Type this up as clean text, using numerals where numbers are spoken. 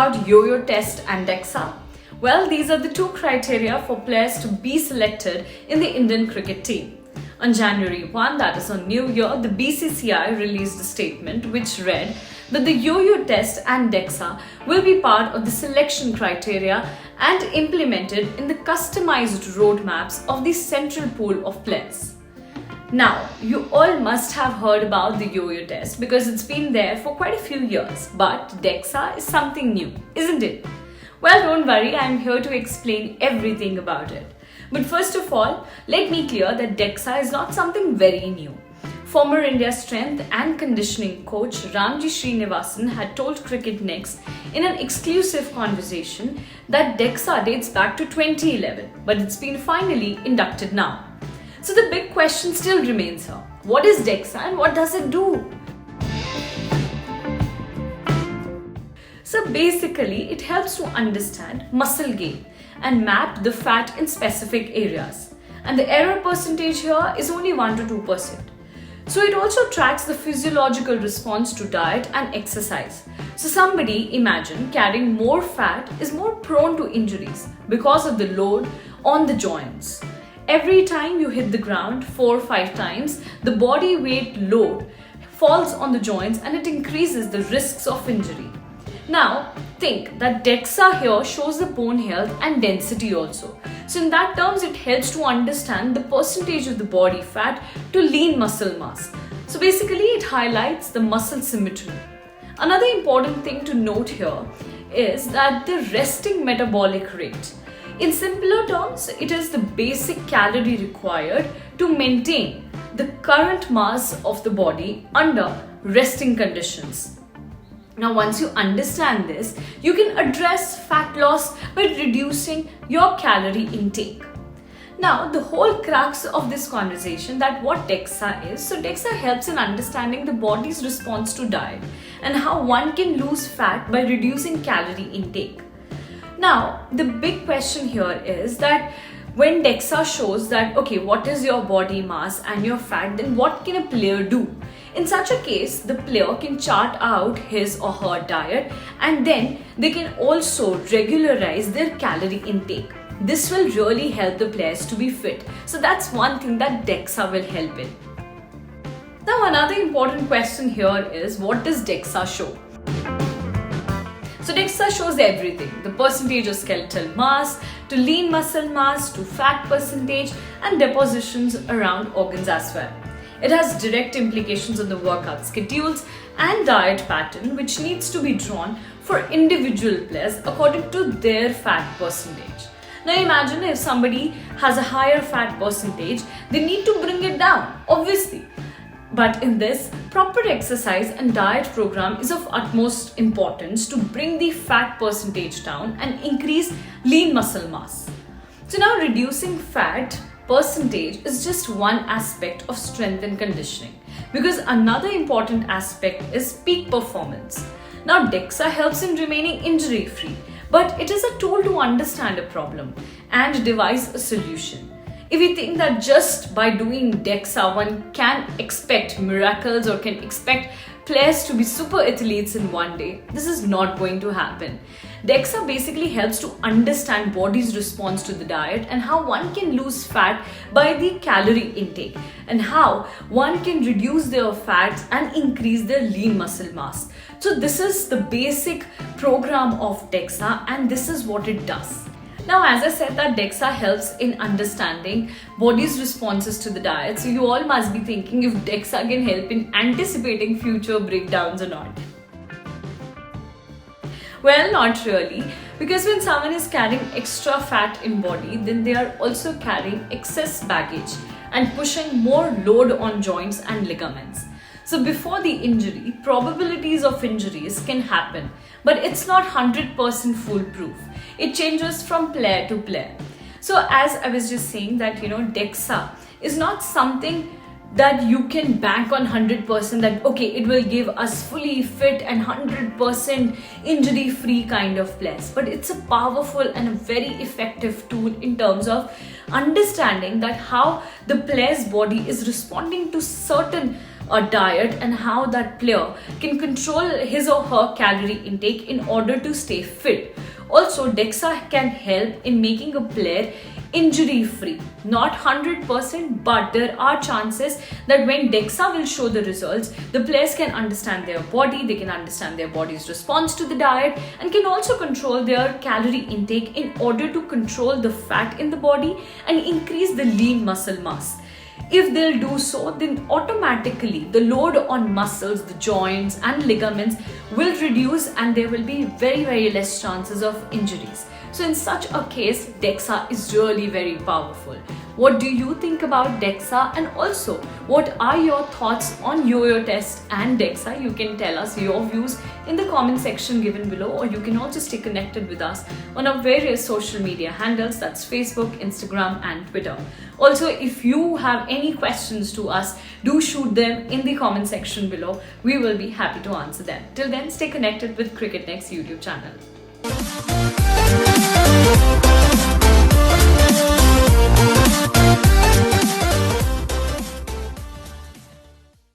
about yo-yo test and Dexa? Well, these are the two criteria for players to be selected in the Indian cricket team. On January 1, that is on New Year, the BCCI released a statement which read that the yo-yo test and Dexa will be part of the selection criteria and implemented in the customized roadmaps of the central pool of players. Now, you all must have heard about the yo-yo test because it's been there for quite a few years, but Dexa is something new, isn't it? Well, don't worry, I'm here to explain everything about it. But first of all, let me clear that Dexa is not something very new. Former India strength and conditioning coach Ramji Srinivasan had told Cricket Next in an exclusive conversation that Dexa dates back to 2011, but it's been finally inducted now. So the big question still remains here. What is Dexa and what does it do? So basically, it helps to understand muscle gain and map the fat in specific areas. And the error percentage here is only 1 to 2%. So it also tracks the physiological response to diet and exercise. So somebody, imagine, carrying more fat is more prone to injuries because of the load on the joints. Every time you hit the ground 4 or 5 times, the body weight load falls on the joints and it increases the risks of injury. Now, think that Dexa here shows the bone health and density also. So in that terms, it helps to understand the percentage of the body fat to lean muscle mass. So basically, it highlights the muscle symmetry. Another important thing to note here is that the resting metabolic rate. In simpler terms, it is the basic calorie required to maintain the current mass of the body under resting conditions. Now, once you understand this, you can address fat loss by reducing your calorie intake. Now, the whole crux of this conversation that what Dexa is. So Dexa helps in understanding the body's response to diet and how one can lose fat by reducing calorie intake. Now, the big question here is that when Dexa shows that, okay, what is your body mass and your fat, then what can a player do? In such a case, the player can chart out his or her diet and then they can also regularize their calorie intake. This will really help the players to be fit. So that's one thing that Dexa will help in. Now, another important question here is, what does Dexa show? So Dexa shows everything, the percentage of skeletal mass, to lean muscle mass, to fat percentage and depositions around organs as well. It has direct implications on the workout schedules and diet pattern which needs to be drawn for individual players according to their fat percentage. Now imagine if somebody has a higher fat percentage, they need to bring it down, obviously. But in this, proper exercise and diet program is of utmost importance to bring the fat percentage down and increase lean muscle mass. So now reducing fat percentage is just one aspect of strength and conditioning, because another important aspect is peak performance. Now Dexa helps in remaining injury free, but it is a tool to understand a problem and devise a solution. If we think that just by doing Dexa one can expect miracles or can expect players to be super athletes in one day, this is not going to happen. Dexa basically helps to understand body's response to the diet and how one can lose fat by the calorie intake and how one can reduce their fats and increase their lean muscle mass. So this is the basic program of Dexa and this is what it does. Now, as I said that Dexa helps in understanding body's responses to the diet, so you all must be thinking if Dexa can help in anticipating future breakdowns or not. Well, not really, because when someone is carrying extra fat in body, then they are also carrying excess baggage and pushing more load on joints and ligaments. So before the injury, probabilities of injuries can happen, but it's not 100% foolproof. It changes from player to player. So as I was just saying that, Dexa is not something that you can bank on 100% that, okay, it will give us fully fit and 100% injury-free kind of players. But it's a powerful and a very effective tool in terms of understanding that how the player's body is responding to certain a diet and how that player can control his or her calorie intake in order to stay fit. Also, Dexa can help in making a player injury free. Not 100%, but there are chances that when Dexa will show the results, the players can understand their body, they can understand their body's response to the diet, and can also control their calorie intake in order to control the fat in the body and increase the lean muscle mass. If they'll do so, then automatically the load on muscles, the joints and ligaments will reduce, and there will be very less chances of injuries. So in such a case, Dexa is really very powerful. What do you think about Dexa? And also, what are your thoughts on yo-yo test and Dexa? You can tell us your views in the comment section given below, or you can also stay connected with us on our various social media handles, that's Facebook, Instagram and Twitter. Also, if you have any questions to us, do shoot them in the comment section below. We will be happy to answer them. Till then, stay connected with Cricket Next YouTube channel.